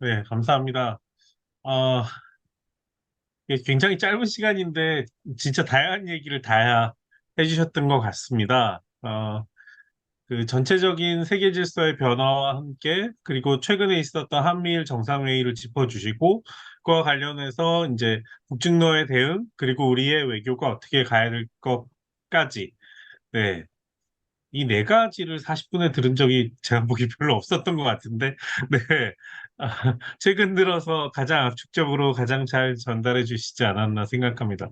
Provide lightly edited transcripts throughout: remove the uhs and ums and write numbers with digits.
네, 감사합니다. 어, 이게 굉장히 짧은 시간인데 진짜 다양한 얘기를 다 해주셨던 것 같습니다. 그 전체적인 세계 질서의 변화와 함께 그리고 최근에 있었던 한미일 정상회의를 짚어주시고 그와 관련해서 이제 북중러의 대응 그리고 우리의 외교가 어떻게 가야 될 것까지 네, 이 네 가지를 40분에 들은 적이 제가 보기 별로 없었던 것 같은데, 네. 최근 들어서 가장 압축적으로 가장 잘 전달해 주시지 않았나 생각합니다.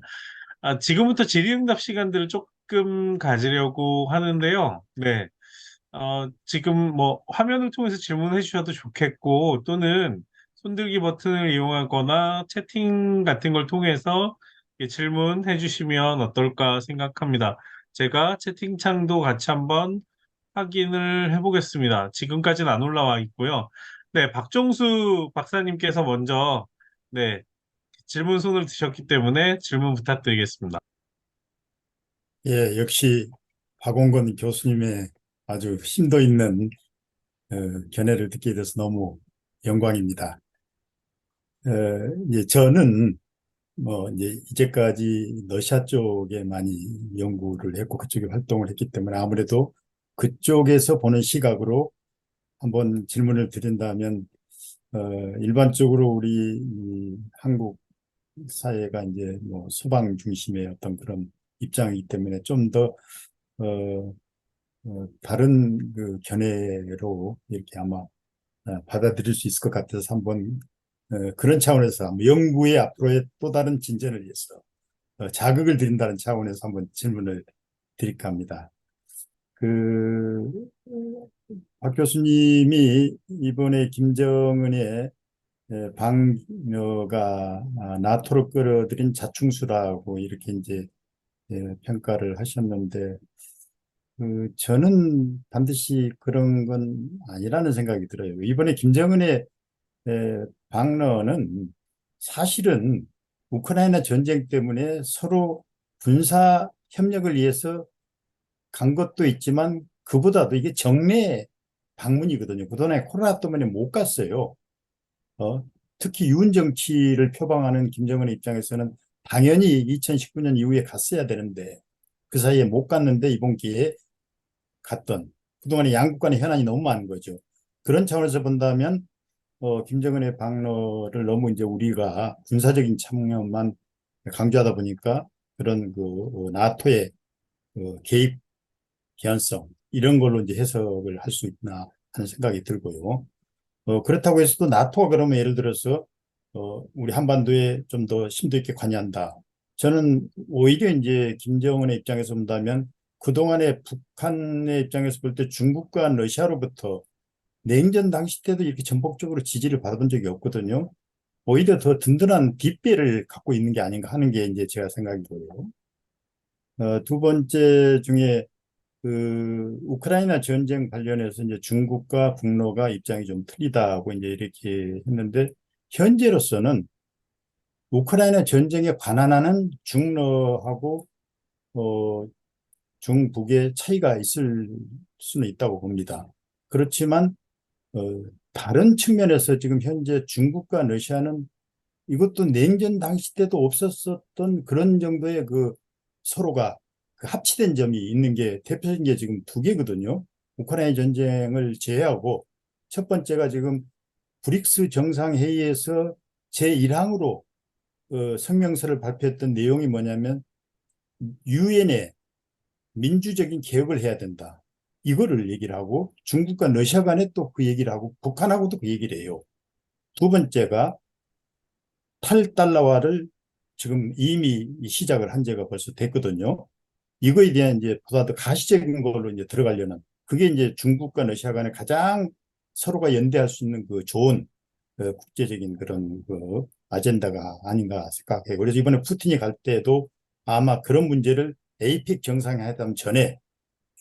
지금부터 질의응답 시간들을 조금 가지려고 하는데요. 네. 지금 뭐 화면을 통해서 질문해 주셔도 좋겠고, 또는 손들기 버튼을 이용하거나 채팅 같은 걸 통해서 질문해 주시면 어떨까 생각합니다. 제가 채팅창도 같이 한번 확인을 해보겠습니다. 지금까지는 안 올라와 있고요. 네, 박종수 박사님께서 먼저 네, 질문 손을 드셨기 때문에 질문 부탁드리겠습니다. 예, 역시 박원건 교수님의 아주 심도 있는 어, 견해를 듣게 돼서 너무 영광입니다. 어, 저는 뭐 이제 이제까지 러시아 쪽에 많이 연구를 했고 그쪽에 활동을 했기 때문에 아무래도 그쪽에서 보는 시각으로 한번 질문을 드린다면 어, 일반적으로 우리 이 한국 사회가 이제 뭐 소방 중심의 어떤 그런 입장이기 때문에 좀더 다른 그 견해로 이렇게 아마 받아들일 수 있을 것 같아서 한번 그런 차원에서 한번 연구의 앞으로의 또 다른 진전을 위해서 자극을 드린다는 차원에서 한번 질문을 드릴까 합니다. 그, 박 교수님이 이번에 김정은의 방어가 나토로 끌어들인 자충수라고 이렇게 이제 평가를 하셨는데 저는 반드시 그런 건 아니라는 생각이 들어요. 이번에 김정은의 방러는 사실은 우크라이나 전쟁 때문에 서로 군사 협력을 위해서 간 것도 있지만 그보다도 이게 정례 방문이거든요. 그동안에 코로나 때문에 못 갔어요. 어? 특히 유은 정치를 표방하는 김정은의 입장에서는 당연히 2019년 이후에 갔어야 되는데 그 사이에 못 갔는데 이번 기회에 갔던 그동안에 양국 간의 현안이 너무 많은 거죠. 그런 차원에서 본다면 김정은의 방러를 너무 이제 우리가 군사적인 참여만 강조하다 보니까 그런 그 나토의 개입 개연성 이런 걸로 이제 해석을 할 수 있나 하는 생각이 들고요. 그렇다고 해서도 나토가 그러면 예를 들어서 우리 한반도에 좀 더 심도 있게 관여한다. 저는 오히려 이제 김정은의 입장에서 본다면 그동안에 북한의 입장에서 볼 때 중국과 러시아로부터 냉전 당시 때도 이렇게 전폭적으로 지지를 받아본 적이 없거든요. 오히려 더 든든한 뒷배를 갖고 있는 게 아닌가 하는 게 이제 제가 생각이고요. 두 번째 중에 그 우크라이나 전쟁 관련해서 이제 중국과 북러가 입장이 좀 틀리다고 이제 이렇게 했는데 현재로서는 우크라이나 전쟁에 관한하는 중러하고 어, 중북의 차이가 있을 수는 있다고 봅니다. 그렇지만 어, 다른 측면에서 지금 현재 중국과 러시아는 이것도 냉전 당시 때도 없었었던 그런 정도의 그 서로가 그 합치된 점이 있는 게 대표적인 게 지금 두 개거든요. 우크라이나 전쟁을 제외하고 첫 번째가 지금 브릭스 정상회의에서 제1항으로 성명서를 발표했던 내용이 뭐냐면 유엔의 민주적인 개혁을 해야 된다. 이거를 얘기를 하고 중국과 러시아 간에 또 그 얘기를 하고 북한하고도 그 얘기를 해요. 두 번째가 탈달러화를 지금 이미 시작을 한 지가 벌써 됐거든요. 이거에 대한 이제 보다 더 가시적인 걸로 이제 들어가려는 그게 이제 중국과 러시아 간에 가장 서로가 연대할 수 있는 그 좋은 국제적인 그런 그 아젠다가 아닌가 생각해요. 그래서 이번에 푸틴이 갈 때도 아마 그런 문제를 에이펙 정상회담 전에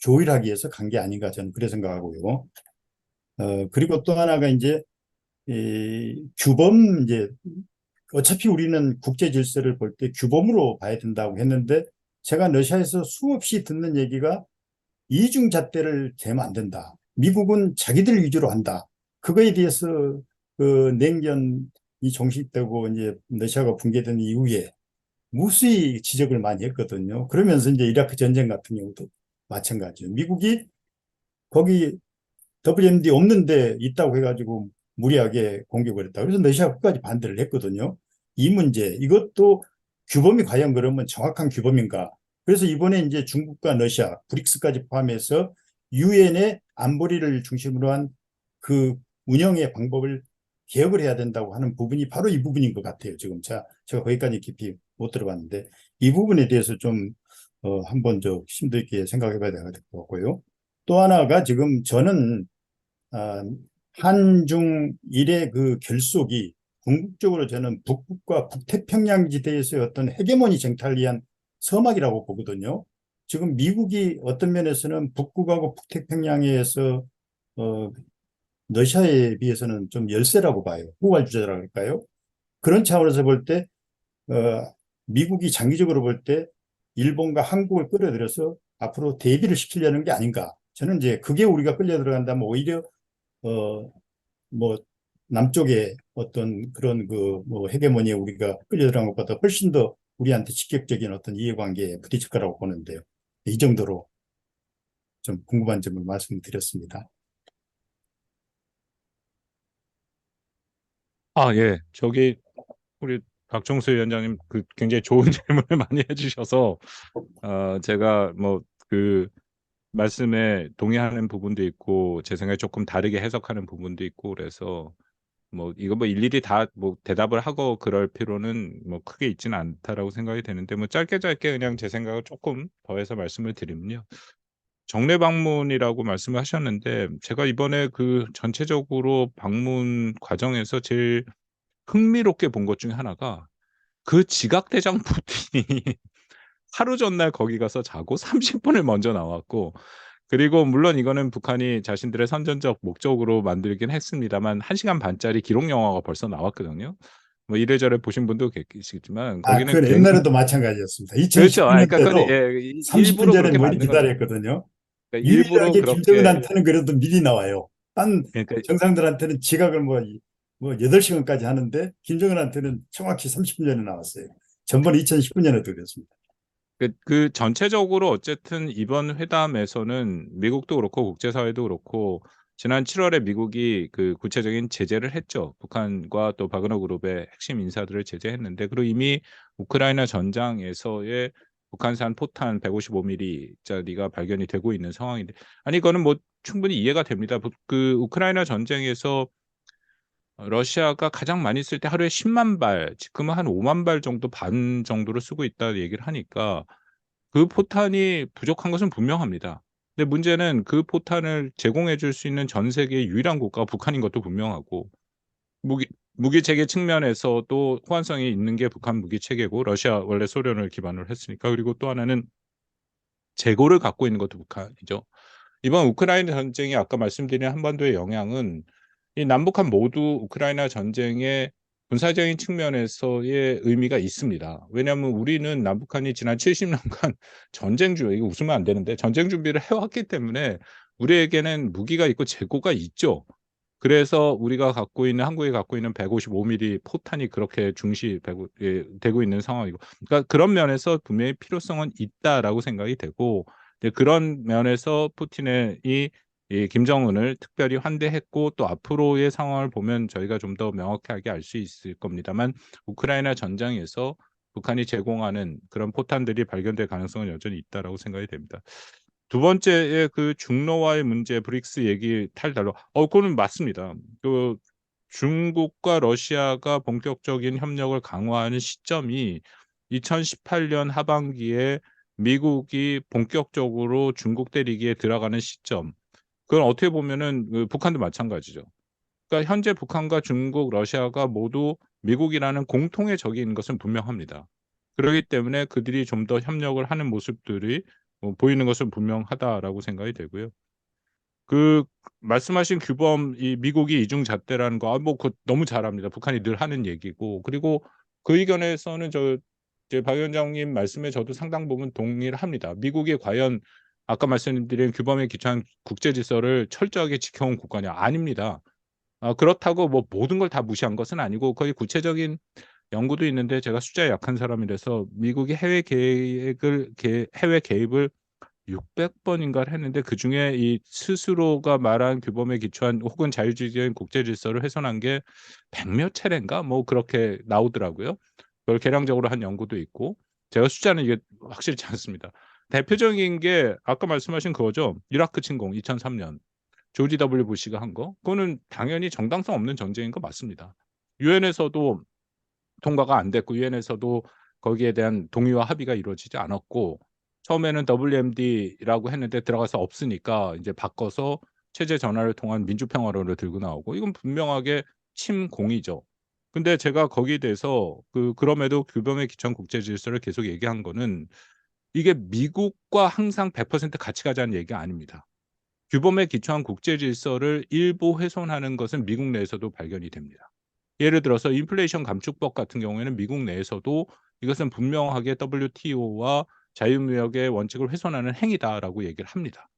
조율하기 위해서 간 게 아닌가 저는 그래 생각하고요. 그리고 또 하나가 이제 이 규범 이제 어차피 우리는 국제 질서를 볼 때 규범으로 봐야 된다고 했는데 제가 러시아에서 수없이 듣는 얘기가 이중잣대를 대면 안 된다. 미국은 자기들 위주로 한다. 그거에 대해서 그 냉전이 종식되고 이제 러시아가 붕괴된 이후에 무수히 지적을 많이 했거든요. 그러면서 이제 이라크 전쟁 같은 경우도 마찬가지예요. 미국이 거기 WMD 없는데 있다고 해가지고 무리하게 공격을 했다. 그래서 러시아가 끝까지 반대를 했거든요. 이 문제, 이것도 규범이 과연 그러면 정확한 규범인가? 그래서 이번에 이제 중국과 러시아, 브릭스까지 포함해서 유엔의 안보리를 중심으로 한 그 운영의 방법을 개혁을 해야 된다고 하는 부분이 바로 이 부분인 것 같아요. 지금 제가 거기까지 깊이 못 들어봤는데 이 부분에 대해서 좀 한번 저 심도 있게 생각해 봐야 될 것 같고요. 또 하나가 지금 저는 아, 한중일의 그 결속이 궁극적으로 저는 북극과 북태평양 지대에서의 어떤 헤게모니 쟁탈을 위한 서막이라고 보거든요. 지금 미국이 어떤 면에서는 북극하고 북태평양에서 어, 러시아에 비해서는 좀 열세라고 봐요. 후발주자라고 할까요? 그런 차원에서 볼 때, 미국이 장기적으로 볼 때 일본과 한국을 끌어들여서 앞으로 대비를 시키려는 게 아닌가. 저는 이제 그게 우리가 끌려 들어간다면 오히려 어, 뭐 남쪽의 어떤 그런 그 뭐 헤게모니에 우리가 끌려 들어간 것보다 훨씬 더 우리한테 직접적인 어떤 이해관계에 부딪힐 거라고 보는데요. 이 정도로 좀 궁금한 점을 말씀드렸습니다. 아, 예. 저기 우리 박종수 위원장님 그 굉장히 좋은 질문을 많이 해주셔서 제가 뭐 그 말씀에 동의하는 부분도 있고 제 생각에 조금 다르게 해석하는 부분도 있고 그래서 뭐 이거 뭐 일일이 다 뭐 대답을 하고 그럴 필요는 뭐 크게 있지는 않다라고 생각이 되는데 뭐 짧게 그냥 제 생각을 조금 더해서 말씀을 드리면요. 정례 방문이라고 말씀을 하셨는데 제가 이번에 그 전체적으로 방문 과정에서 제일 흥미롭게 본 것 중에 하나가 그 지각대장 푸틴이 하루 전날 거기 가서 자고 30분을 먼저 나왔고 그리고 물론 이거는 북한이 자신들의 선전적 목적으로 만들긴 했습니다만 1시간 반짜리 기록 영화가 벌써 나왔거든요. 뭐 이래저래 보신 분도 계시겠지만 거기는 그건 옛날에도 마찬가지였습니다. 그렇죠. 아 2019년 그러니까 그건 때도 30분 일부러 전에 그렇게 머리 만든 거죠. 기다렸거든요. 그러니까 일부러 유일하게 그렇게 김정은한테는 그래도 미리 나와요. 딴 그러니까 정상들한테는 지각을 뭐 8시간까지 하는데 김정은한테는 정확히 30분 전에 나왔어요. 전번 2019년에도 그랬습니다. 그 전체적으로 어쨌든 이번 회담에서는 미국도 그렇고 국제사회도 그렇고 지난 7월에 미국이 그 구체적인 제재를 했죠. 북한과 또 바그너 그룹의 핵심 인사들을 제재했는데 그리고 이미 우크라이나 전장에서의 북한산 포탄 155mm짜리가 발견이 되고 있는 상황인데 아니 이거는 뭐 충분히 이해가 됩니다. 그 우크라이나 전쟁에서 러시아가 가장 많이 쓸 때 하루에 10만 발, 지금은 한 5만 발 정도 반 정도를 쓰고 있다 얘기를 하니까 그 포탄이 부족한 것은 분명합니다. 근데 문제는 그 포탄을 제공해 줄 수 있는 전 세계의 유일한 국가가 북한인 것도 분명하고 무기 체계 측면에서도 호환성이 있는 게 북한 무기 체계고 러시아 원래 소련을 기반으로 했으니까 그리고 또 하나는 재고를 갖고 있는 것도 북한이죠. 이번 우크라이나 전쟁이 아까 말씀드린 한반도의 영향은 이 남북한 모두 우크라이나 전쟁의 군사적인 측면에서의 의미가 있습니다. 왜냐하면 우리는 남북한이 지난 70년간 전쟁 중 이거 웃으면 안 되는데 전쟁 준비를 해왔기 때문에 우리에게는 무기가 있고 재고가 있죠. 그래서 우리가 갖고 있는 한국이 갖고 있는 155mm 포탄이 그렇게 되고 있는 상황이고 그러니까 그런 면에서 분명히 필요성은 있다라고 생각이 되고 이제 그런 면에서 푸틴의 이 김정은을 특별히 환대했고 또 앞으로의 상황을 보면 저희가 좀 더 명확하게 알 수 있을 겁니다만 우크라이나 전장에서 북한이 제공하는 그런 포탄들이 발견될 가능성은 여전히 있다라고 생각이 됩니다. 두 번째의 그 중러와의 문제 브릭스 얘기 탈달로 그거는 맞습니다. 그 중국과 러시아가 본격적인 협력을 강화하는 시점이 2018년 하반기에 미국이 본격적으로 중국 때리기에 들어가는 시점. 그건 어떻게 보면은 그 북한도 마찬가지죠. 그러니까 현재 북한과 중국, 러시아가 모두 미국이라는 공통의 적이 있는 것은 분명합니다. 그렇기 때문에 그들이 좀 더 협력을 하는 모습들이 보이는 것은 분명하다라고 생각이 되고요. 그 말씀하신 규범 이 미국이 이중잣대라는 거 뭐 그 너무 잘 압니다. 북한이 늘 하는 얘기고. 그리고 그 의견에서는 이제 박 위원장님 말씀에 저도 상당 부분 동의를 합니다. 미국이 과연 아까 말씀드린 규범에 기초한 국제 질서를 철저하게 지켜온 국가냐? 아닙니다. 그렇다고 뭐 모든 걸 다 무시한 것은 아니고 거의 구체적인 연구도 있는데 제가 숫자에 약한 사람이라서 미국이 해외 개입을 600번인가를 했는데 그중에 이 스스로가 말한 규범에 기초한 혹은 자유주의적인 국제 질서를 훼손한 게 100몇 차례인가 뭐 그렇게 나오더라고요. 그걸 계량적으로 한 연구도 있고 제가 숫자는 이게 확실치 않습니다. 대표적인 게 아까 말씀하신 그거죠. 이라크 침공 2003년 조지 W 부시가 한 거. 그거는 당연히 정당성 없는 전쟁인 거 맞습니다. 유엔에서도 통과가 안 됐고 유엔에서도 거기에 대한 동의와 합의가 이루어지지 않았고 처음에는 WMD라고 했는데 들어가서 없으니까 이제 바꿔서 체제 전환을 통한 민주평화론을 들고 나오고 이건 분명하게 침공이죠. 근데 제가 거기에 대해서 그럼에도 규범에 기초한 국제 질서를 계속 얘기한 거는 이게 미국과 항상 100% 같이 가자는 얘기가 아닙니다. 규범에 기초한 국제 질서를 일부 훼손하는 것은 미국 내에서도 발견이 됩니다. 예를 들어서 인플레이션 감축법 같은 경우에는 미국 내에서도 이것은 분명하게 WTO와 자유무역의 원칙을 훼손하는 행위다라고 얘기를 합니다.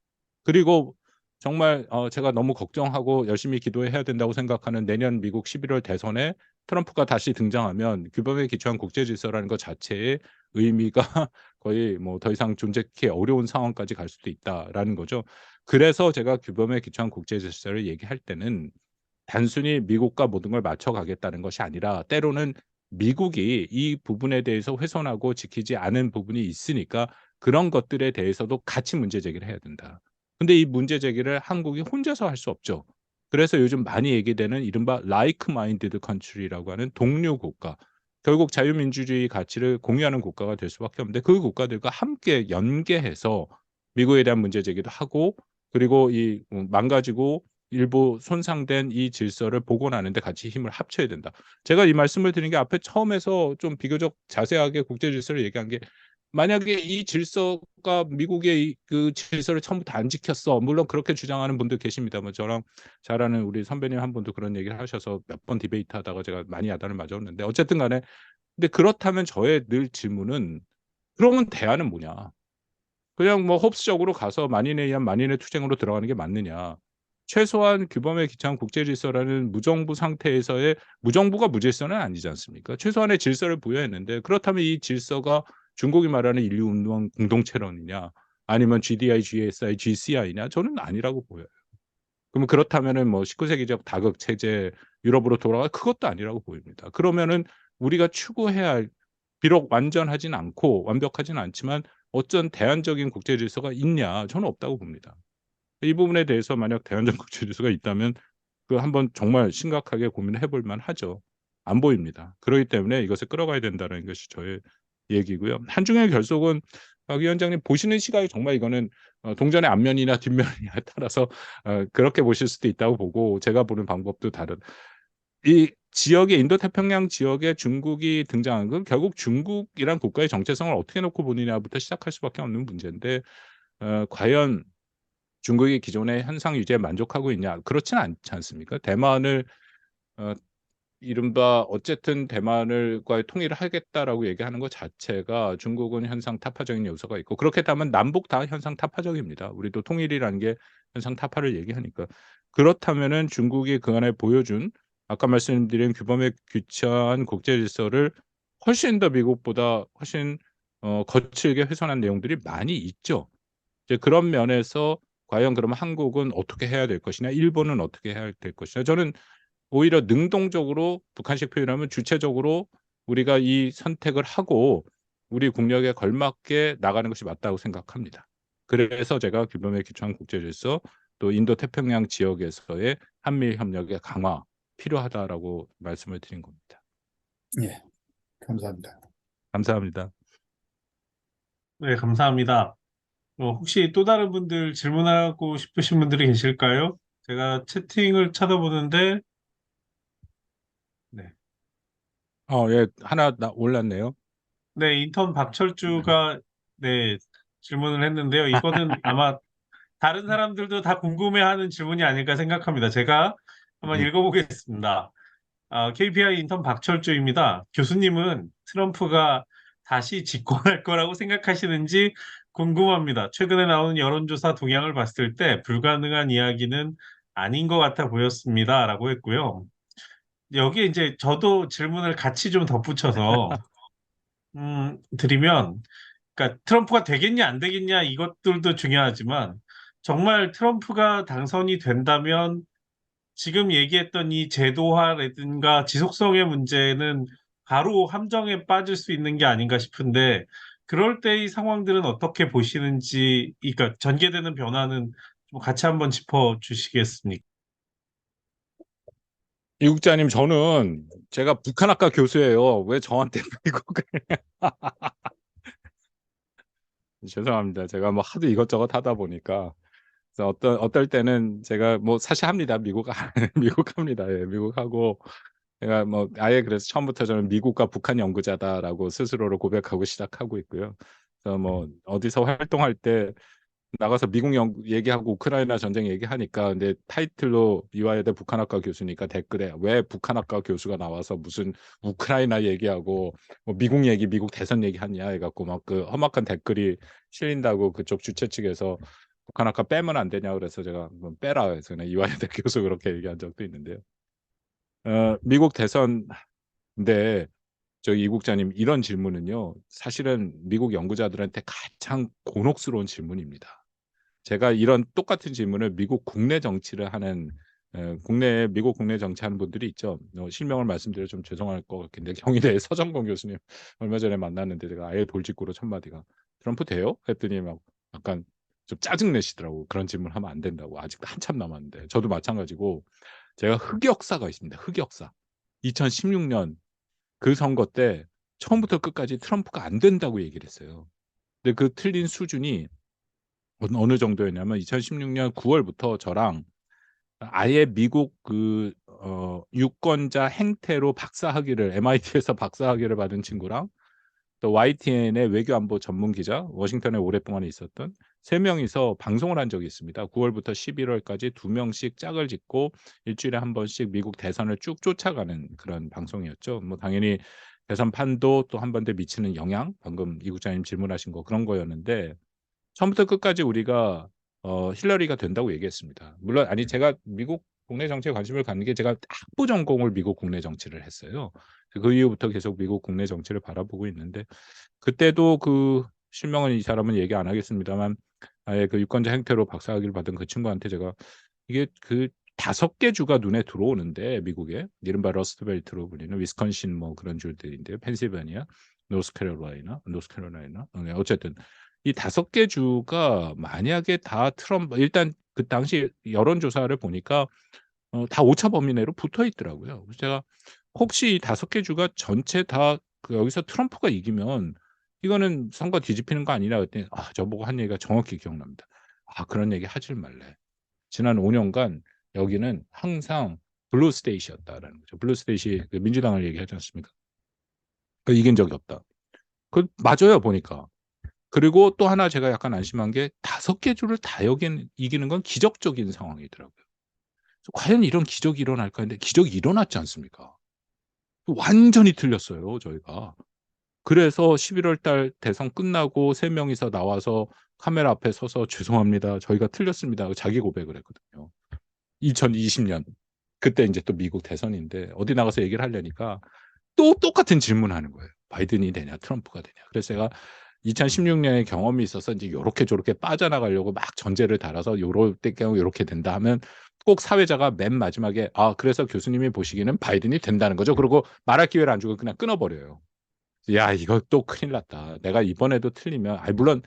그리고 정말 제가 너무 걱정하고 열심히 기도해야 된다고 생각하는 내년 미국 11월 대선에 트럼프가 다시 등장하면 규범에 기초한 국제 질서라는 것 자체의 의미가 거의 뭐 더 이상 존재하기 어려운 상황까지 갈 수도 있다라는 거죠. 그래서 제가 규범에 기초한 국제 질서를 얘기할 때는 단순히 미국과 모든 걸 맞춰 가겠다는 것이 아니라 때로는 미국이 이 부분에 대해서 훼손하고 지키지 않은 부분이 있으니까 그런 것들에 대해서도 같이 문제 제기를 해야 된다. 근데 이 문제 제기를 한국이 혼자서 할 수 없죠. 그래서 요즘 많이 얘기되는 이른바 like minded country라고 하는 동료 국가. 결국 자유민주주의 가치를 공유하는 국가가 될 수밖에 없는데 그 국가들과 함께 연계해서 미국에 대한 문제 제기도 하고 그리고 이 망가지고 일부 손상된 이 질서를 복원하는 데 같이 힘을 합쳐야 된다. 제가 이 말씀을 드린 게 앞에 처음에서 좀 비교적 자세하게 국제 질서를 얘기한 게 만약에 이 질서가 미국의 질서를 처음부터 안 지켰어. 물론 그렇게 주장하는 분들 계십니다만 저랑 잘 아는 우리 선배님 한 분도 그런 얘기를 하셔서 몇 번 디베이트하다가 제가 많이 야단을 맞았는데 어쨌든 간에 근데 그렇다면 저의 늘 질문은 그러면 대안은 뭐냐? 그냥 뭐 홉스적으로 가서 만인에 의한 만인의 투쟁으로 들어가는 게 맞느냐. 최소한 규범에 기초한 국제 질서라는 무정부 상태에서의 무정부가 무질서는 아니지 않습니까? 최소한의 질서를 부여했는데 그렇다면 이 질서가 중국이 말하는 인류 운동 공동체론이냐 아니면 GDI, GSI, GCI냐 저는 아니라고 보여요. 그러면 그렇다면은 뭐 19 세기적 다극 체제 유럽으로 돌아가 그것도 아니라고 보입니다. 그러면은 우리가 추구해야 할 비록 완전하진 않고 완벽하진 않지만 어떤 대안적인 국제 질서가 있냐? 저는 없다고 봅니다. 이 부분에 대해서 만약 대안적 국제 질서가 있다면 한번 정말 심각하게 고민을 해볼 만하죠. 안 보입니다. 그렇기 때문에 이것을 끌어가야 된다는 것이 저의 얘기고요. 한중의 결속은 박 위원장님 보시는 시각이 정말 이거는 동전의 앞면이나 뒷면이냐에 따라서 그렇게 보실 수도 있다고 보고 제가 보는 방법도 다른 이 지역의 인도태평양 지역에 중국이 등장한 건 결국 중국이란 국가의 정체성을 어떻게 놓고 보느냐부터 시작할 수밖에 없는 문제인데 과연 중국이 기존의 현상 유지에 만족하고 있냐? 그렇지는 않지 않습니까? 대만을 어 이른바 어쨌든 대만과의 통일을 하겠다라고 얘기하는 것 자체가 중국은 현상 타파적인 요소가 있고 그렇게 따면 남북 다 현상 타파적입니다. 우리도 통일이라는 게 현상 타파를 얘기하니까. 그렇다면은 중국이 그간에 보여준 아까 말씀드린 규범에 귀처한 국제 질서를 훨씬 더 미국보다 훨씬 거칠게 훼손한 내용들이 많이 있죠. 이제 그런 면에서 과연 그러면 한국은 어떻게 해야 될 것이냐, 일본은 어떻게 해야 될 것이냐. 저는 오히려 능동적으로 북한식 표현하면 주체적으로 우리가 이 선택을 하고 우리 국력에 걸맞게 나가는 것이 맞다고 생각합니다. 그래서 제가 규범에 기초한 국제 질서 또 인도 태평양 지역에서의 한미 협력의 강화 필요하다라고 말씀을 드린 겁니다. 예, 감사합니다. 감사합니다. 네, 감사합니다. 혹시 또 다른 분들 질문하고 싶으신 분들이 계실까요? 제가 채팅을 쳐다보는데, 네. 예, 하나 올랐네요. 네, 인턴 박철주가, 네, 질문을 했는데요. 이거는 아마 다른 사람들도 다 궁금해하는 질문이 아닐까 생각합니다. 제가 한번 음. 읽어보겠습니다. KPI 인턴 박철주입니다. 교수님은 트럼프가 다시 집권할 거라고 생각하시는지 궁금합니다. 최근에 나온 여론조사 동향을 봤을 때 불가능한 이야기는 아닌 것 같아 보였습니다라고 했고요. 여기에 이제 저도 질문을 같이 좀 덧붙여서 드리면, 그러니까 트럼프가 되겠냐 안 되겠냐 이것들도 중요하지만 정말 트럼프가 당선이 된다면 지금 얘기했던 이 제도화라든가 지속성의 문제는 바로 함정에 빠질 수 있는 게 아닌가 싶은데 그럴 때의 상황들은 어떻게 보시는지, 그러니까 전개되는 변화는 좀 같이 한번 짚어 주시겠습니까? 이국자님, 저는 제가 북한학과 교수예요. 왜 저한테 미국을 죄송합니다. 제가 뭐 하도 이것저것 하다 보니까 그래서 어떨 때는 제가 뭐 사실 합니다. 미국 미국 합니다. 예, 미국 하고 제가 뭐 아예 그래서 처음부터 저는 미국과 북한 연구자다라고 스스로를 고백하고 시작하고 있고요. 그래서 뭐 어디서 활동할 때 나가서 미국 얘기하고 우크라이나 전쟁 얘기하니까 근데 타이틀로 이화여대 북한학과 교수니까 댓글에 왜 북한학과 교수가 나와서 무슨 우크라이나 얘기하고 뭐 미국 얘기, 미국 대선 얘기하냐 해갖고 막 그 험악한 댓글이 실린다고 그쪽 주최 측에서 북한학과 빼면 안 되냐 그래서 제가 뭐 빼라 해서 그냥 이화여대 교수 그렇게 얘기한 적도 있는데요. 미국 대선 근데 저기 이국자님, 이런 질문은요 사실은 미국 연구자들한테 가장 곤혹스러운 질문입니다. 제가 이런 똑같은 질문을 미국 국내 정치를 하는 국내에 미국 국내 정치하는 분들이 있죠. 실명을 말씀드려 좀 죄송할 것 같긴데 경희대 서정건 교수님 얼마 전에 만났는데 제가 아예 돌직구로 첫 마디가 트럼프 돼요? 했더니 막 약간 좀 짜증 내시더라고. 그런 질문 하면 안 된다고. 아직도 한참 남았는데. 저도 마찬가지고 제가 흑역사가 있습니다. 흑역사. 2016년 그 선거 때 처음부터 끝까지 트럼프가 안 된다고 얘기를 했어요. 근데 그 틀린 수준이 어느 정도였냐면 2016년 9월부터 저랑 아예 미국 유권자 행태로 박사학위를 MIT에서 박사학위를 받은 친구랑 또 YTN의 외교안보 전문 기자, 워싱턴에 오랫동안 있었던 세 명이서 방송을 한 적이 있습니다. 9월부터 11월까지 두 명씩 짝을 짓고 일주일에 한 번씩 미국 대선을 쭉 쫓아가는 그런 방송이었죠. 뭐 당연히 대선 판도 또 한 번 더 미치는 영향, 방금 이 국장님 질문하신 거 그런 거였는데 처음부터 끝까지 우리가 힐러리가 된다고 얘기했습니다. 물론 아니 제가 미국 국내 정치에 관심을 갖는 게 제가 학부 전공을 미국 국내 정치를 했어요. 그 이후부터 계속 미국 국내 정치를 바라보고 있는데 그때도 그 실명은 이 사람은 얘기 안 하겠습니다만 아예 그 유권자 행태로 박사학위를 받은 그 친구한테 제가 이게 그 5개 주가 눈에 들어오는데 미국에 이른바 러스트벨트로 불리는 위스콘신 뭐 그런 주들인데요. 펜실베니아, 노스캐롤라이나 어쨌든 이 5개 주가 만약에 다 트럼프 일단 그 당시 여론조사를 보니까 다 오차 범위 내로 붙어 있더라고요. 그래서 제가 혹시 이 5개 주가 전체 다 그 여기서 트럼프가 이기면 이거는 선거 뒤집히는 거 아니냐 그랬더니 저보고 한 얘기가 정확히 기억납니다. 그런 얘기 하질 말래. 지난 5년간 여기는 항상 블루 스테이트였다라는 거죠. 블루 스테이트 그 민주당을 얘기하지 않습니까? 그 이긴 적이 없다. 그 맞아요 보니까. 그리고 또 하나 제가 약간 안심한 게 5개 주를 다 이기는 건 기적적인 상황이더라고요. 과연 이런 기적이 일어날까 했는데 기적이 일어났지 않습니까? 완전히 틀렸어요, 저희가. 그래서 11월 달 대선 끝나고 3명이서 나와서 카메라 앞에 서서 "죄송합니다. 저희가 틀렸습니다." 자기 고백을 했거든요. 2020년. 그때 인제 또 미국 대선인데 어디 나가서 얘기를 하려니까 또 똑같은 질문하는 거예요. "바이든이 되냐 트럼프가 되냐." 그래서 제가 2016년에 경험이 있어서 인제 요렇게 저렇게 빠져나가려고 막 전제를 달아서 "요럴 때 경우 요렇게 된다." 하면 꼭 사회자가 맨 마지막에 그래서 교수님이 보시기에는 바이든이 된다는 거죠." 그러고 말할 기회를 안 주고 그냥 끊어 버려요. 야 이거 또 큰일 났다. 내가 이번에도 틀리면 물론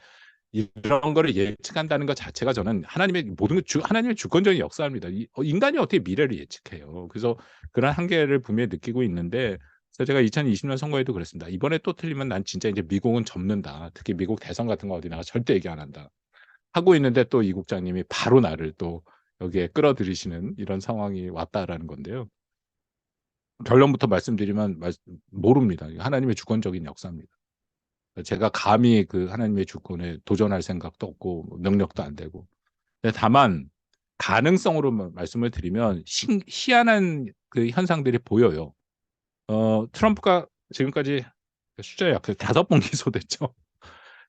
이런 거를 예측한다는 것 자체가 저는 하나님의 모든 하나님의 주권적인 역사입니다. 인간이 어떻게 미래를 예측해요. 그래서 그런 한계를 분명히 느끼고 있는데 그래서 제가 2020년 선거에도 그랬습니다. '이번에 또 틀리면 난 진짜 이제 미국은 접는다. 특히 미국 대선 같은 거 어디 나가서 절대 얘기 안 한다.' 하고 있는데 또 이 국장님이 바로 나를 또 여기에 끌어들이시는 이런 상황이 왔다라는 건데요. 결론부터 말씀드리면 모릅니다. 하나님의 주권적인 역사입니다. 제가 감히 그 하나님의 주권에 도전할 생각도 없고 뭐 능력도 안 되고. 근데 다만 가능성으로 말씀을 드리면 희한한 그 현상들이 보여요. 트럼프가 지금까지 숫자에 약해서 5번 기소됐죠.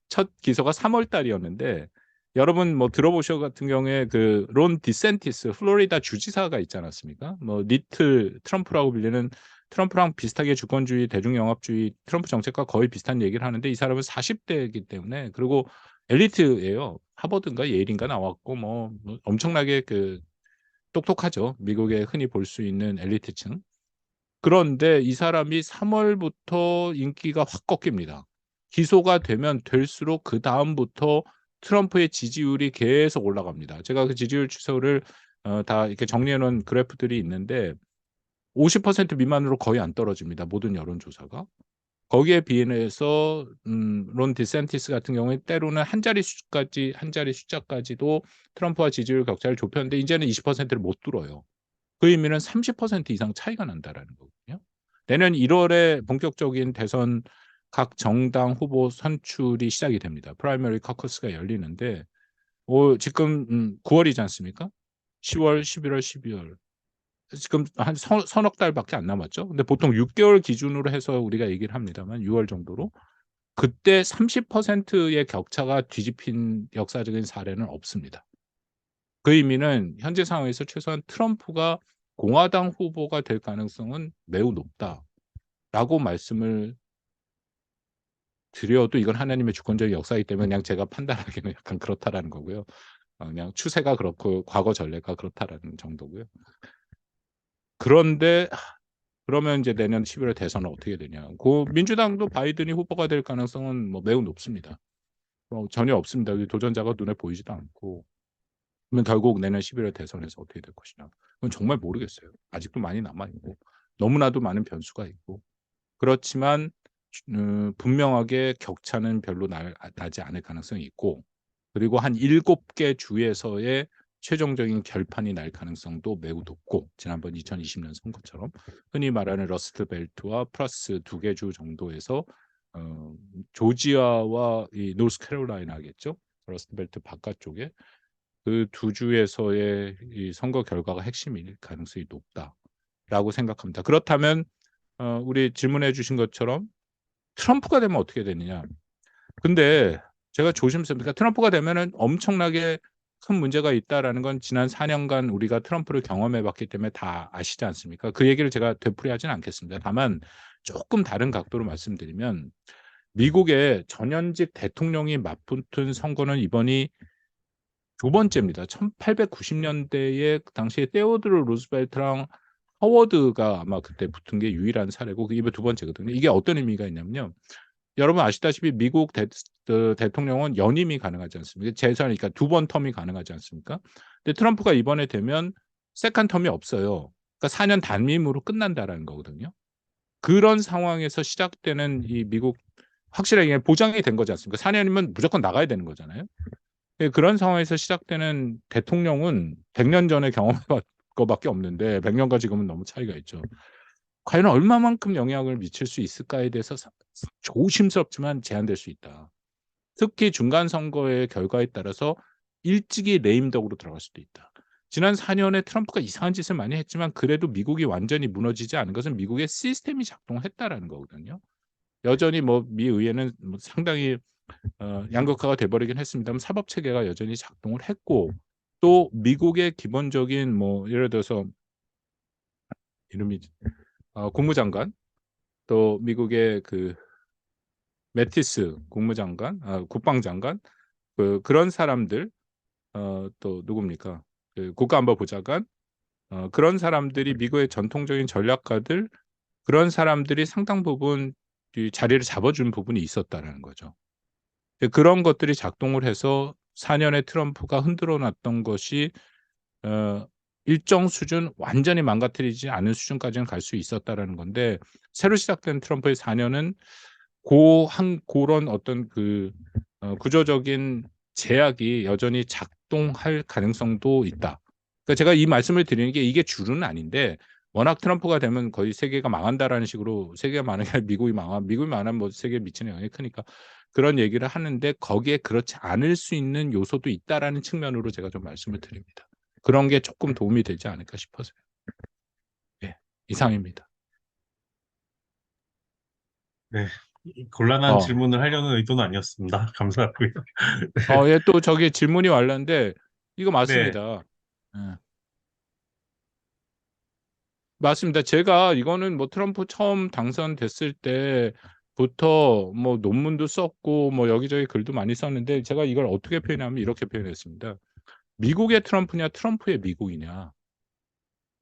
첫 기소가 3월 달이었는데 여러분 뭐 들어보셔 같은 경우에 그 론 디센티스 플로리다 주지사가 있지 않았습니까? 뭐 리틀 트럼프라고 불리는 트럼프랑 비슷하게 주권주의, 대중영합주의 트럼프 정책과 거의 비슷한 얘기를 하는데 이 사람은 40대이기 때문에 그리고 엘리트예요. 하버드인가 예일인가 나왔고 뭐 엄청나게 그 똑똑하죠. 미국에 흔히 볼 수 있는 엘리트층. 그런데 이 사람이 3월부터 인기가 확 꺾입니다. 기소가 되면 될수록 그다음부터 트럼프의 지지율이 계속 올라갑니다. 제가 그 지지율 추세를 다 이렇게 정리해 놓은 그래프들이 있는데 50% 미만으로 거의 안 떨어집니다. 모든 여론조사가. 거기에 비해서 론 디센티스 같은 경우에 때로는 한 자리 숫자까지도 트럼프와 지지율 격차를 좁혔는데 이제는 20%를 못 뚫어요. 그 의미는 30% 이상 차이가 난다라는 거거든요. 내년 1월에 본격적인 대선 각 정당 후보 선출이 시작이 됩니다. 프라이머리 커커스가 열리는데 지금 9월이지 않습니까? 10월, 11월, 12월. 지금 한 서너 달밖에 안 남았죠. 근데 보통 6개월 기준으로 해서 우리가 얘기를 합니다만 6월 정도로 그때 30%의 격차가 뒤집힌 역사적인 사례는 없습니다. 그 의미는 현재 상황에서 최소한 트럼프가 공화당 후보가 될 가능성은 매우 높다라고 말씀을 드려도 이건 하나님의 주권적인 역사이기 때문에 그냥 제가 판단하기는 약간 그렇다라는 거고요. 그냥 추세가 그렇고 과거 전례가 그렇다라는 정도고요. 그런데 그러면 이제 내년 11월 대선은 어떻게 되냐. 민주당도 바이든이 후보가 될 가능성은 뭐 매우 높습니다. 전혀 없습니다. 도전자가 눈에 보이지도 않고. 그러면 결국 내년 11월 대선에서 어떻게 될 것이냐. 그건 정말 모르겠어요. 아직도 많이 남아있고 너무나도 많은 변수가 있고 그렇지만 분명하게 격차는 별로 나지 않을 가능성이 있고 그리고 한 7개 주에서의 최종적인 결판이 날 가능성도 매우 높고 지난번 2020년 선거처럼 흔히 말하는 러스트 벨트와 플러스 2개 주 정도에서 조지아와 이 노스캐롤라이나겠죠. 러스트 벨트 바깥쪽에 그 두 주에서의 이 선거 결과가 핵심일 가능성이 높다라고 생각합니다. 그렇다면 우리 질문해 주신 것처럼 트럼프가 되면 어떻게 되느냐. 근데 제가 조심스럽니까 트럼프가 되면은 엄청나게 큰 문제가 있다라는 건 지난 4년간 우리가 트럼프를 경험해 봤기 때문에 다 아시지 않습니까? 그 얘기를 제가 되풀이하지는 않겠습니다. 다만 조금 다른 각도로 말씀드리면 미국의 전현직 대통령이 맞붙은 선거는 이번이 두 번째입니다. 1890년대에 그 당시에 테오드로 루즈벨트랑 허워드가 아마 그때 붙은 게 유일한 사례고 그게 두 번째거든요. 이게 어떤 의미가 있냐면요. 여러분 아시다시피 미국 대통령은 연임이 가능하지 않습니까? 재선이니까 두 번 텀이 가능하지 않습니까? 근데 트럼프가 이번에 되면 세컨 텀이 없어요. 그러니까 4년 단임으로 끝난다라는 거거든요. 그런 상황에서 시작되는 이 미국 확실하게 보장이 된 거지 않습니까? 4년이면 무조건 나가야 되는 거잖아요. 그런 상황에서 시작되는 대통령은 100년 전에 경험해봤 거밖에 없는데 100년과 지금은 너무 차이가 있죠. 과연 얼마만큼 영향을 미칠 수 있을까에 대해서 조심스럽지만 제한될 수 있다. 특히 중간 선거의 결과에 따라서 일찍이 레임덕으로 들어갈 수도 있다. 지난 4년에 트럼프가 이상한 짓을 많이 했지만 그래도 미국이 완전히 무너지지 않은 것은 미국의 시스템이 작동했다라는 거거든요. 여전히 뭐 미 의회는 뭐 상당히 양극화가 돼버리긴 했습니다만 사법 체계가 여전히 작동을 했고 또 미국의 기본적인 뭐 예를 들어서 이름이 국무장관 또 미국의 그 매티스 국무장관, 국방장관 그런 사람들 또 누굽니까? 그 국가안보보좌관 그런 사람들이 미국의 전통적인 전략가들 그런 사람들이 상당 부분 이 자리를 잡아준 부분이 있었다라는 거죠. 그런 것들이 작동을 해서 4년의 트럼프가 흔들어 놨던 것이 일정 수준 완전히 망가뜨리지 않은 수준까지는 갈 수 있었다라는 건데 새로 시작된 트럼프의 4년은 그런 어떤 그 구조적인 제약이 여전히 작동할 가능성도 있다. 그러니까 제가 이 말씀을 드리는 게 이게 주는 아닌데 워낙 트럼프가 되면 거의 세계가 망한다라는 식으로 세계가 망하는 게 아니라 미국이 망하면 뭐 세계에 미치는 영향이 크니까 그런 얘기를 하는데 거기에 그렇지 않을 수 있는 요소도 있다라는 측면으로 제가 좀 말씀을 드립니다. 그런 게 조금 도움이 되지 않을까 싶어서요. 예, 이상입니다. 네. 곤란한 어, 질문을 하려는 의도는 아니었습니다. 감사하고요. 예, 또 저기 질문이 왔는데 이거 네, 맞습니다. 예. 맞습니다. 제가 이거는 뭐 트럼프 처음 당선됐을 때부터 뭐 논문도 썼고 뭐 여기저기 글도 많이 썼는데 제가 이걸 어떻게 표현하면 이렇게 표현했습니다. 미국의 트럼프냐 트럼프의 미국이냐.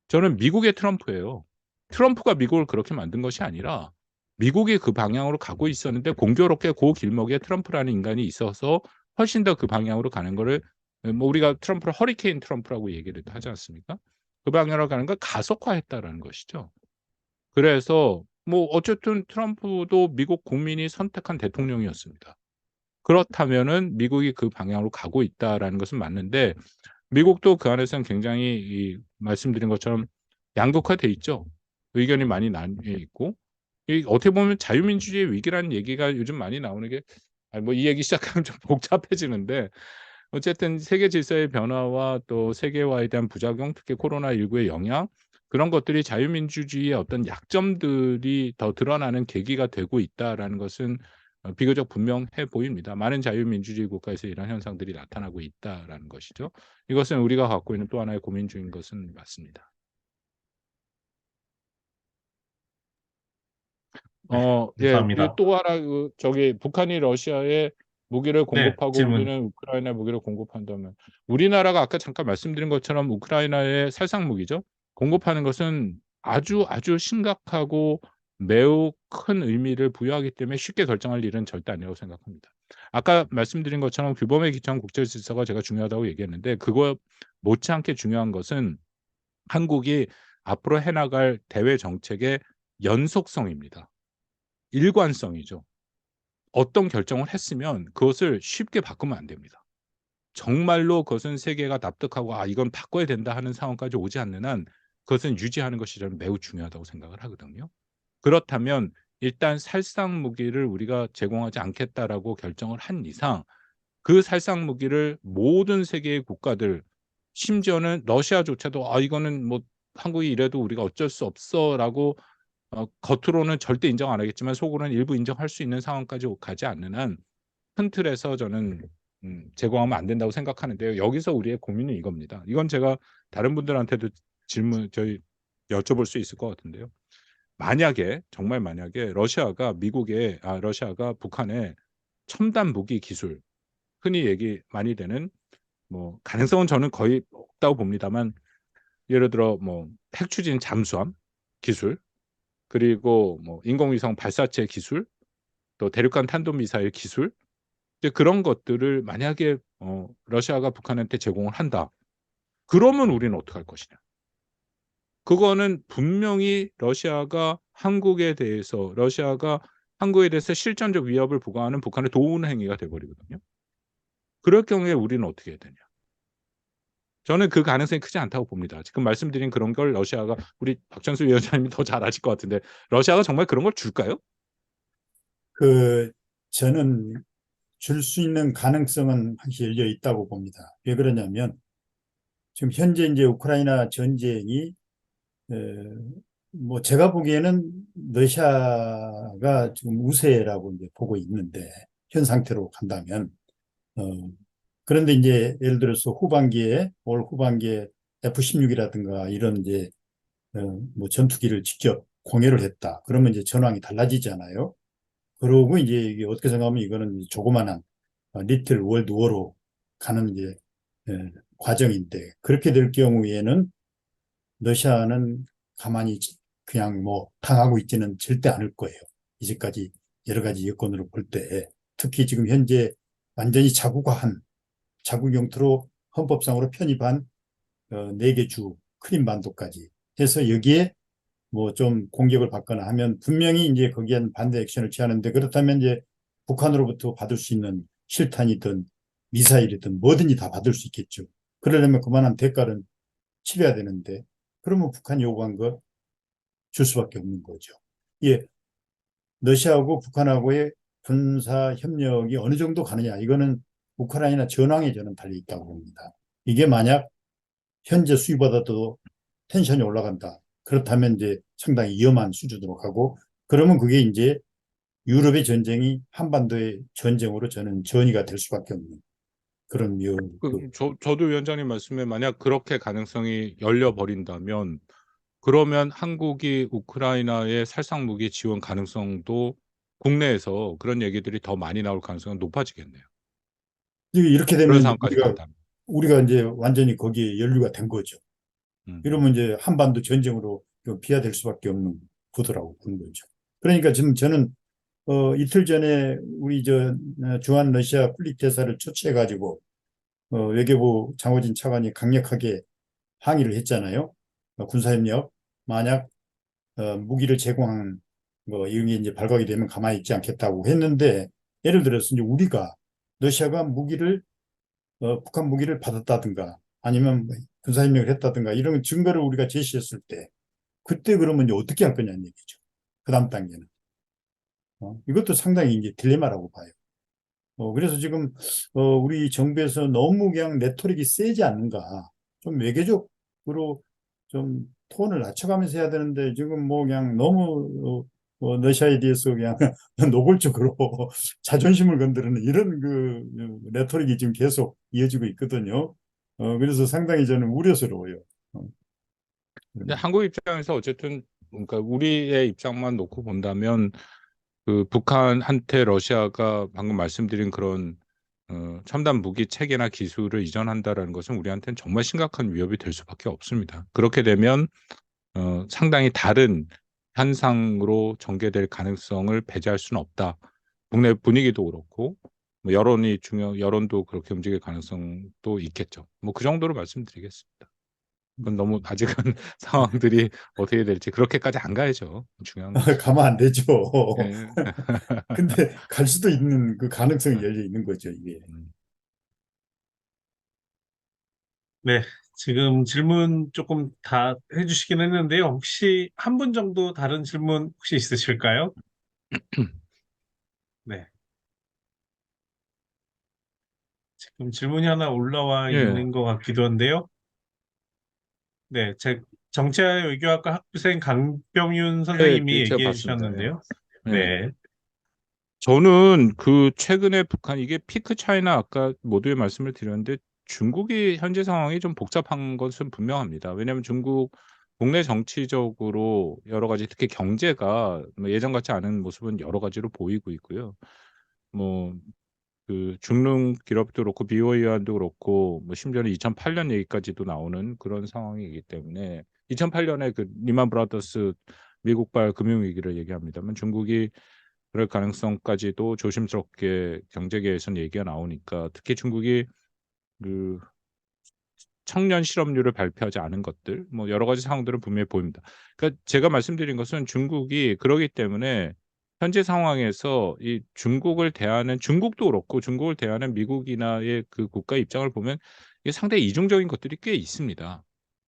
저는 미국의 트럼프예요. 트럼프가 미국을 그렇게 만든 것이 아니라 미국이 그 방향으로 가고 있었는데 공교롭게 그 길목에 트럼프라는 인간이 있어서 훨씬 더 그 방향으로 가는 거를 뭐 우리가 트럼프를 허리케인 트럼프라고 얘기를 하지 않습니까? 그 방향으로 가는 걸 가속화했다라는 것이죠. 그래서 뭐 어쨌든 트럼프도 미국 국민이 선택한 대통령이었습니다. 그렇다면은 미국이 그 방향으로 가고 있다라는 것은 맞는데 미국도 그 안에서는 굉장히 이 말씀드린 것처럼 양극화돼 있죠. 의견이 많이 나뉘어 있고 이 어떻게 보면 자유민주주의의 위기라는 얘기가 요즘 많이 나오는 게 뭐 이 얘기 시작하면 좀 복잡해지는데 어쨌든 세계 질서의 변화와 또 세계화에 대한 부작용, 특히 코로나19의 영향 그런 것들이 자유민주주의의 어떤 약점들이 더 드러나는 계기가 되고 있다라는 것은 비교적 분명해 보입니다. 많은 자유민주주의 국가에서 이런 현상들이 나타나고 있다라는 것이죠. 이것은 우리가 갖고 있는 또 하나의 고민 중인 것은 맞습니다. 예. 이 감사합니다. 또 하나 저기 북한이 러시아에 무기를 네, 공급하고 질문. 우리는 우크라이나에 무기를 공급한다면 우리나라가 아까 잠깐 말씀드린 것처럼 우크라이나에 살상 무기죠. 공급하는 것은 아주, 아주 심각하고 매우 큰 의미를 부여하기 때문에 쉽게 결정할 일은 절대 아니라고 생각합니다. 아까 말씀드린 것처럼 규범에 기초한 국제 질서가 제가 중요하다고 얘기했는데 그거 못지않게 중요한 것은 한국이 앞으로 해 나갈 대외 정책의 연속성입니다. 일관성이죠. 어떤 결정을 했으면 그것을 쉽게 바꾸면 안 됩니다. 정말로 그것은 세계가 납득하고 '아 이건 바꿔야 된다.' 하는 상황까지 오지 않는 한 그것은 유지하는 것이 저는 매우 중요하다고 생각을 하거든요. 그렇다면 일단 "살상 무기를 우리가 제공하지 않겠다."라고 결정을 한 이상 그 살상 무기를 모든 세계의 국가들 심지어는 러시아조차도 '아 이거는 뭐 한국이 이래도 우리가 어쩔 수 없어.'라고 겉으로는 절대 인정 안 하겠지만 속으로는 일부 인정할 수 있는 상황까지 가지 않는 한 큰 틀에서 저는 제공하면 안 된다고 생각하는데요. 여기서 우리의 고민은 이겁니다. 이건 제가 다른 분들한테도 질문 저희 여쭤볼 수 있을 것 같은데요. 만약에 정말 만약에 러시아가 북한에 첨단 무기 기술 흔히 얘기 많이 되는 뭐 가능성은 저는 거의 없다고 봅니다만 예를 들어 뭐 핵 추진 잠수함 기술 그리고 뭐 인공위성 발사체 기술 또 대륙간 탄도미사일 기술 이제 그런 것들을 만약에 러시아가 북한한테 제공을 한다. 그러면 우리는 어떡할 것이냐. 그거는 분명히 러시아가 한국에 대해서 실전적 위협을 부과하는 북한의 도운 행위가 돼 버리거든요. 그럴 경우에 우리는 어떻게 해야 되냐. 저는 그 가능성이 크지 않다고 봅니다. 지금 말씀드린 그런 걸 러시아가 우리 박찬수 위원장님이 더 잘 아실 것 같은데 러시아가 정말 그런 걸 줄까요? 저는 줄 수 있는 가능성은 확실히 열려 있다고 봅니다. 왜 그러냐면 지금 현재 이제 우크라이나 전쟁이 에, 뭐 제가 보기에는 러시아가 지금 우세라고 이제 보고 있는데 현 상태로 간다면 어, 그런데 이제 예를 들어서 올 후반기에 F-16이라든가 이런 이제 뭐 전투기를 직접 공여를 했다. 그러면 이제 전황이 달라지잖아요. 그러고 이제 이게 어떻게 생각하면 이거는 조그만한 리틀 월드 워로 가는 이제 과정인데 그렇게 될 경우에는 러시아는 가만히 그냥 뭐 당하고 있지는 절대 않을 거예요. 이제까지 여러 가지 여건으로 볼 때 특히 지금 현재 완전히 자국 영토로 헌법상으로 편입한 4개 주 크림반도까지 해서 여기에 뭐 좀 공격을 받거나 하면 분명히 이제 거기엔 반대 액션을 취하는데 그렇다면 이제 북한으로부터 받을 수 있는 실탄이든 미사일이든 뭐든지 다 받을 수 있겠죠. 그러려면 그만한 대가를 치러야 되는데 그러면 북한이 요구한 거 줄 수밖에 없는 거죠. 예, 러시아하고 북한하고의 군사 협력이 어느 정도 가느냐 이거는 우크라이나 전황에 저는 달려 있다고 봅니다. 이게 만약 현재 수위보다도 텐션이 올라간다. 그렇다면 이제 상당히 위험한 수준으로 가고 그러면 그게 이제 유럽의 전쟁이 한반도의 전쟁으로 저는 전이가 될 수밖에 없는 그런 저도 위원장님 말씀에 만약 그렇게 가능성이 열려버린다면 그러면 한국이 우크라이나의 살상 무기 지원 가능성도 국내에서 그런 얘기들이 더 많이 나올 가능성은 높아지겠네요. 이렇게 그런 되면 이제 상황까지 간다면. 우리가 이제 완전히 거기에 연루가 된 거죠. 음. 이러면 이제 한반도 전쟁으로 좀 비화될 수밖에 없는 구도라고 보는 거죠. 그러니까 지금 저는 이틀 전에 우리 주한 러시아 플릭 대사를 초치해 가지고 외교부 장호진 차관이 강력하게 항의를 했잖아요. 군사협력 만약 무기를 제공한 뭐 이런 게 이제 발각이 되면 가만히 있지 않겠다고 했는데 예를 들어서 이제 우리가 러시아가 북한 무기를 받았다든가 아니면 뭐 군사협력을 했다든가 이런 증거를 우리가 제시했을 때 그때 그러면 이제 어떻게 할 거냐는 얘기죠. 그 다음 단계는. 이것도 상당히 이제 딜레마라고 봐요. 그래서 지금 우리 정부에서 너무 그냥 레토릭이 세지 않는가. 좀 외교적으로 좀 톤을 낮춰가면서 해야 되는데 지금 뭐 그냥 너무 러시아에 대해서 그냥 노골적으로 자존심을 건드리는 이런 레토릭이 지금 계속 이어지고 있거든요. 그래서 상당히 저는 우려스러워요. 어, 근데 그런 한국 입장에서 어쨌든 그러니까 우리의 입장만 놓고 본다면 그 북한한테 러시아가 방금 말씀드린 그런 첨단 무기 체계나 기술을 이전한다라는 것은 우리한테는 정말 심각한 위협이 될 수밖에 없습니다. 그렇게 되면 상당히 다른 현상으로 전개될 가능성을 배제할 수는 없다. 국내 분위기도 그렇고 뭐 여론도 그렇게 움직일 가능성도 있겠죠. 뭐 그 정도로 말씀드리겠습니다. 그건 너무 아직은 상황들이 어떻게 될지 그렇게까지 안 가야죠. 중요한 것은. 가면 안 되죠. 예. 근데 갈 수도 있는 그 가능성이 열려 있는 거죠, 이게. 음. 네, 지금 질문 조금 다 해주시긴 했는데요. 혹시 한 분 정도 다른 질문 혹시 있으실까요? 네, 지금 질문이 하나 올라와 예. 있는 것 같기도 한데요. 네, 정치와 외교학과 학부생 강병윤 예, 선생님이 제가 얘기해 봤습니다. 예. 주셨는데요. 예. 네, 저는 그 최근에 북한 이게 피크 차이나 아까 모두의 말씀을 드렸는데 중국이 현재 상황이 좀 복잡한 것은 분명합니다. 왜냐하면 중국 국내 정치적으로 여러 가지 특히 경제가 뭐 예전 같지 않은 모습은 여러 가지로 보이고 있고요. 뭐 그 중능 기업도 그렇고 BOE 안도 그렇고 뭐 심지어는 2008년 얘기까지도 나오는 그런 상황이기 때문에 2008년에 그 리만 브라더스 미국발 금융위기를 얘기합니다만 중국이 그럴 가능성까지도 조심스럽게 경제계에서는 얘기가 나오니까 특히 중국이 그 청년 실업률을 발표하지 않은 것들 뭐 여러 가지 상황들은 분명히 보입니다. 그러니까 제가 말씀드린 것은 중국이 그러기 때문에 현재 상황에서 이 중국도 그렇고 중국을 대하는 미국이나의 그 국가 입장을 보면 이게 상당히 이중적인 것들이 꽤 있습니다.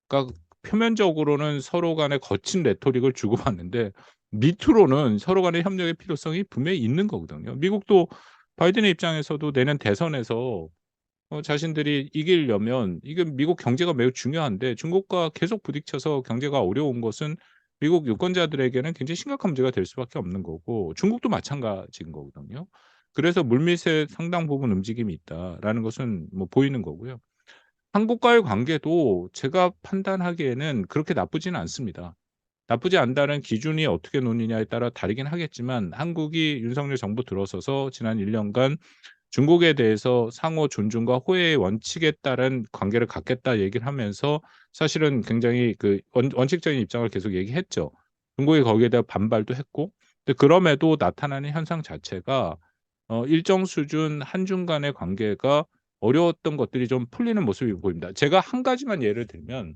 그러니까 표면적으로는 서로 간에 거친 레토릭을 주고받는데 밑으로는 서로 간의 협력의 필요성이 분명히 있는 거거든요. 미국도 바이든의 입장에서도 내년 대선에서 자신들이 이기려면 이게 미국 경제가 매우 중요한데 중국과 계속 부딪혀서 경제가 어려운 것은 미국 유권자들에게는 굉장히 심각한 문제가 될 수밖에 없는 거고 중국도 마찬가지인 거거든요. 그래서 물밑에 상당 부분 움직임이 있다라는 것은 뭐 보이는 거고요. 한국과의 관계도 제가 판단하기에는 그렇게 나쁘지는 않습니다. 나쁘지 않다는 기준이 어떻게 놓느냐에 따라 다르긴 하겠지만 한국이 윤석열 정부 들어서서 지난 1 년간 중국에 대해서 상호 존중과 호혜의 원칙에 따른 관계를 갖겠다 얘기를 하면서 사실은 굉장히 그 원칙적인 입장을 계속 얘기했죠. 중국이 거기에 대해 반발도 했고 근데 그럼에도 나타나는 현상 자체가 일정 수준 한중 간의 관계가 어려웠던 것들이 좀 풀리는 모습이 보입니다. 제가 한 가지만 예를 들면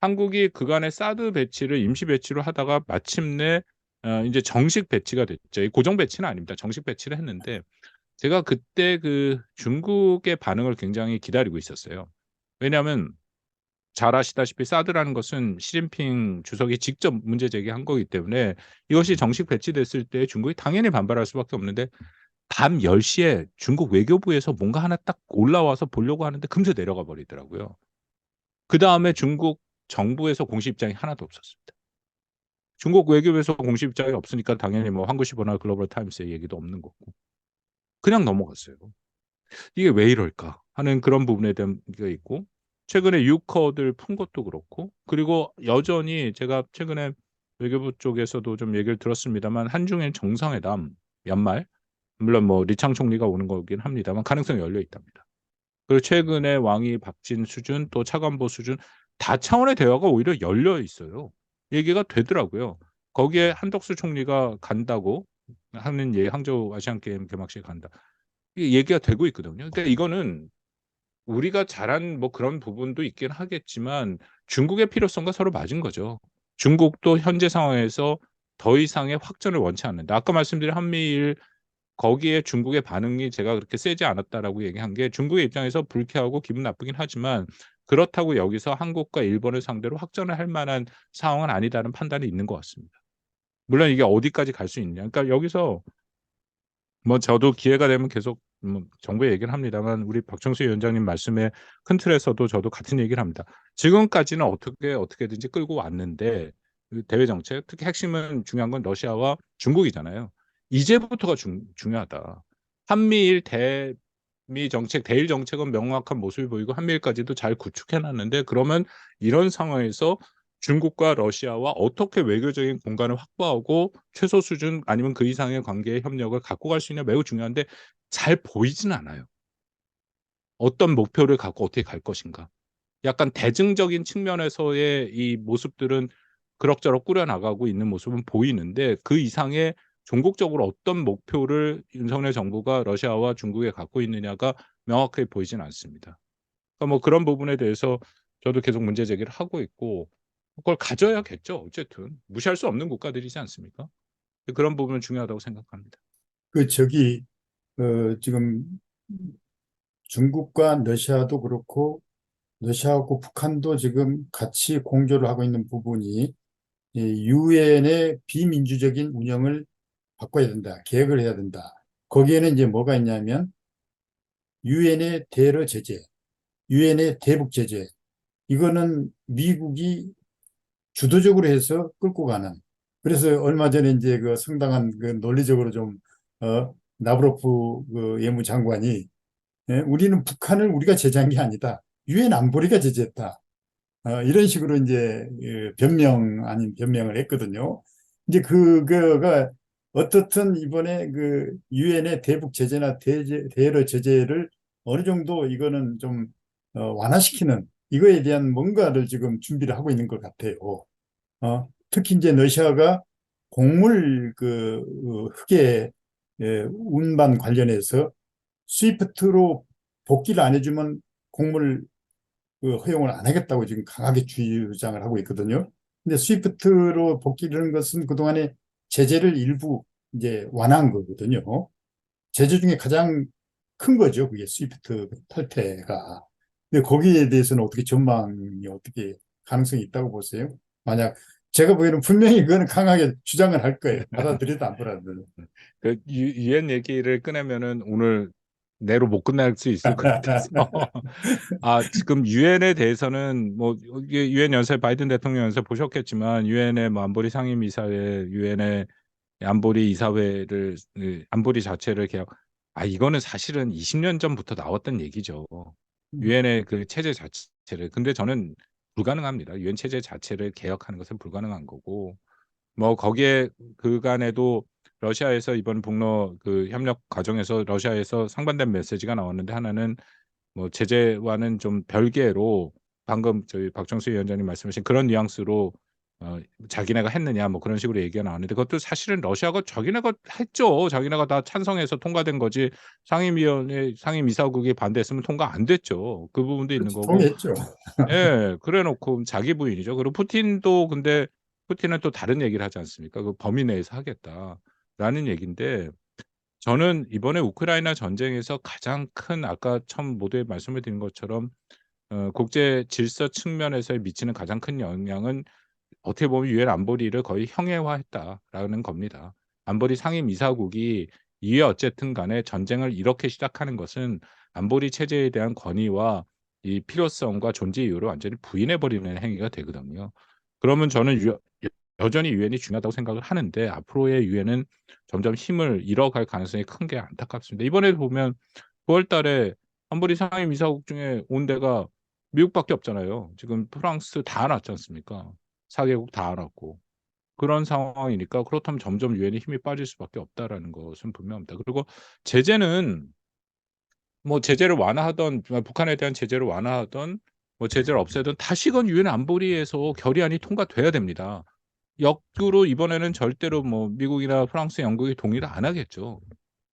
한국이 그간의 사드 배치를 임시 배치로 하다가 마침내 인제 정식 배치가 됐죠. 이 고정 배치는 아닙니다. 정식 배치를 했는데 제가 그때 그 중국의 반응을 굉장히 기다리고 있었어요. 왜냐하면 잘 아시다시피 사드라는 것은 시진핑 주석이 직접 문제 제기한 거기 때문에 이것이 정식 배치됐을 때 중국이 당연히 반발할 수밖에 없는데 밤 10 시에 중국 외교부에서 뭔가 하나 딱 올라와서 보려고 하는데 금세 내려가 버리더라고요. 그다음에 중국 정부에서 공식 입장이 하나도 없었습니다. 중국 외교부에서 공식 입장이 없으니까 당연히 뭐 한국시보나 글로벌 타임스의 얘기도 없는 거고 그냥 넘어갔어요. 이게 왜 이럴까 하는 그런 부분에 대한 게 있고 최근에 유커들 푼 것도 그렇고 그리고 여전히 제가 최근에 외교부 쪽에서도 좀 얘기를 들었습니다만 한중일 정상회담 연말 물론 뭐 리창 총리가 오는 거긴 합니다만 가능성이 열려 있답니다. 그리고 최근에 왕이 박진 수준 또 차관보 수준 다차원의 대화가 오히려 열려 있어요. 얘기가 되더라고요. 거기에 한덕수 총리가 간다고 하는 항저우 아시안 게임 개막식에 간다. 이게 얘기가 되고 있거든요. 근데 이거는 우리가 잘한 뭐 그런 부분도 있긴 하겠지만 중국의 필요성과 서로 맞은 거죠. 중국도 현재 상황에서 더 이상의 확전을 원치 않는다. 아까 말씀드린 한미일 거기에 중국의 반응이 제가 그렇게 세지 않았다라고 얘기한 게 중국의 입장에서 불쾌하고 기분 나쁘긴 하지만 그렇다고 여기서 한국과 일본을 상대로 확전을 할 만한 상황은 아니다는 판단이 있는 것 같습니다. 물론 이게 어디까지 갈 수 있냐. 그러니까 여기서 뭐 저도 기회가 되면 계속 정부 얘기를 합니다만 우리 박정수 위원장님 말씀의 큰 틀에서도 저도 같은 얘기를 합니다. 지금까지는 어떻게든지 끌고 왔는데 그 대외 정책 특히 핵심은 중요한 건 러시아와 중국이잖아요. 이제부터가 중요하다. 한미일 대미 정책, 대일 정책은 명확한 모습을 보이고 한미일까지도 잘 구축해 놨는데 그러면 이런 상황에서 중국과 러시아와 어떻게 외교적인 공간을 확보하고 최소 수준 아니면 그 이상의 관계의 협력을 갖고 갈 수 있냐 매우 중요한데 잘 보이진 않아요. 어떤 목표를 갖고 어떻게 갈 것인가. 약간 대증적인 측면에서의 이 모습들은 그럭저럭 꾸려나가고 있는 모습은 보이는데 그 이상의 종국적으로 어떤 목표를 윤석열 정부가 러시아와 중국에 갖고 있느냐가 명확하게 보이진 않습니다. 그러니까 뭐 그런 부분에 대해서 저도 계속 문제 제기를 하고 있고 그걸 가져야겠죠. 어쨌든 무시할 수 없는 국가들이지 않습니까? 그런 부분은 중요하다고 생각합니다. 지금 중국과 러시아도 그렇고 러시아하고 북한도 지금 같이 공조를 하고 있는 부분이 유엔의 비민주적인 운영을 바꿔야 된다. 개혁을 해야 된다. 거기에는 이제 뭐가 있냐면 유엔의 대러 제재, 유엔의 대북 제재. 이거는 미국이 주도적으로 해서 끌고 가는. 그래서 얼마 전에 이제 그 상당한 그 논리적으로 좀 나브로프 그 외무장관이 우리는 북한을 우리가 제재한 게 아니다. 유엔 안보리가 제재했다. 이런 식으로 이제 변명 아닌 변명을 했거든요. 이제 그거가 어떻든 이번에 그 유엔의 대북 제재나 대러 제재를 어느 정도 이거는 좀 완화시키는 이거에 대한 뭔가를 지금 준비를 하고 있는 것 같아요. 특히 이제 러시아가 곡물 흑의 운반 관련해서 스위프트로 복귀를 안 해주면 곡물 허용을 안 하겠다고 지금 강하게 주장을 하고 있거든요. 근데 스위프트로 복귀하는 것은 그동안에 제재를 일부 이제 완화한 거거든요. 제재 중에 가장 큰 거죠. 그게 스위프트 탈퇴가. 근데 거기에 대해서는 어떻게 전망이 어떻게 가능성이 있다고 보세요? 만약 제가 보기에는 분명히 그거는 강하게 주장을 할 거예요. 받아들여도 안 받아들여도. 그 유엔 얘기를 꺼내면은 오늘 내로 못 끝날 수 있을 것 같아서 지금 유엔에 대해서는 뭐 이게 유엔 연설 바이든 대통령 연설 보셨겠지만 유엔의 뭐 안보리 상임이사회, 유엔의 안보리 이사회를 안보리 자체를 개혁. 이거는 사실은 20년 전부터 나왔던 얘기죠. 유엔의 그 체제 자체를. 근데 저는 불가능합니다. 유엔 체제 자체를 개혁하는 것은 불가능한 거고 뭐 거기에 그간에도 러시아에서 이번 북러 그 협력 과정에서 러시아에서 상반된 메시지가 나왔는데 하나는 뭐 제재와는 좀 별개로 방금 저희 박정수 위원장님 말씀하신 그런 뉘앙스로 자기네가 했느냐 뭐 그런 식으로 얘기가 나왔는데 그것도 사실은 러시아가 자기네가 했죠. 자기네가 다 찬성해서 통과된 거지 상임위원회 상임이사국이 반대했으면 통과 안 됐죠. 그 부분도 있는 그렇죠. 거고 동의했죠. 예. 그래 놓고 자기 부인이죠. 그리고 푸틴도 근데 푸틴은 또 다른 얘기를 하지 않습니까? "그 범위 내에서 하겠다."라는 얘기인데 저는 이번에 우크라이나 전쟁에서 가장 큰 아까 처음 모두에 말씀을 드린 것처럼 국제 질서 측면에서 미치는 가장 큰 영향은 어떻게 보면 유엔 안보리를 거의 형해화했다라는 겁니다. 안보리 상임이사국이 이게 어쨌든 간에 전쟁을 이렇게 시작하는 것은 안보리 체제에 대한 권위와 이 필요성과 존재 이유를 완전히 부인해 버리는 행위가 되거든요. 그러면 저는 여전히 유엔이 중요하다고 생각을 하는데 앞으로의 유엔은 점점 힘을 잃어갈 가능성이 큰 게 안타깝습니다. 이번에 보면 9월 달에 안보리 상임이사국 중에 온 데가 미국밖에 없잖아요. 지금 프랑스 다 안 왔지 않습니까? 4개국 다 안 왔고. 그런 상황이니까 그렇다면 점점 유엔의 힘이 빠질 수밖에 없다라는 것은 분명합니다. 그리고 제재는 뭐 제재를 완화하던 북한에 대한 제재를 완화하던 뭐 제재를 없애든 다시금 유엔 안보리에서 결의안이 통과돼야 됩니다. 역으로 이번에는 절대로 뭐 미국이나 프랑스, 영국이 동의를 안 하겠죠.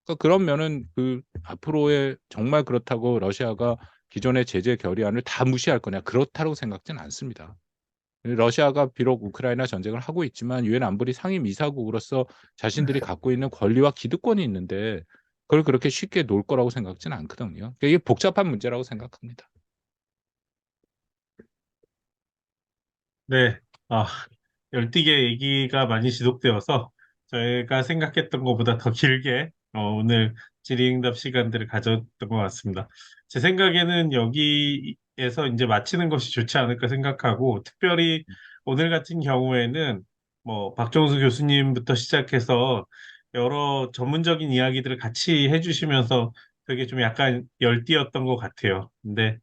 그러니까 그런 면은 그 앞으로의 정말 그렇다고 러시아가 기존의 제재 결의안을 다 무시할 거냐 그렇다고 생각지는 않습니다. 러시아가 비록 우크라이나 전쟁을 하고 있지만 유엔 안보리 상임이사국으로서 자신들이 갖고 있는 권리와 기득권이 있는데 그걸 그렇게 쉽게 놓을 거라고 생각지는 않거든요. 그러니까 이게 복잡한 문제라고 생각합니다. 네. 아, 열띠게 얘기가 많이 지속되어서 저희가 생각했던 것보다 더 길게 오늘 질의응답 시간들을 가졌던 것 같습니다. 제 생각에는 여기에서 이제 마치는 것이 좋지 않을까 생각하고 특별히 오늘 같은 경우에는 뭐 박정수 교수님부터 시작해서 여러 전문적인 이야기들을 같이 해주시면서 되게 좀 약간 열띠였던 것 같아요. 근데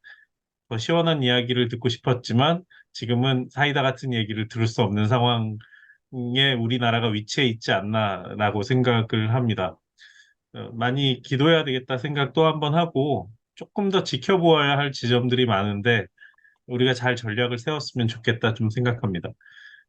더 시원한 이야기를 듣고 싶었지만 지금은 사이다 같은 얘기를 들을 수 없는 상황에 우리나라가 위치해 있지 않나라고 생각을 합니다. 많이 기도해야 되겠다 생각도 한번 하고 조금 더 지켜보아야 할 지점들이 많은데 우리가 잘 전략을 세웠으면 좋겠다 좀 생각합니다.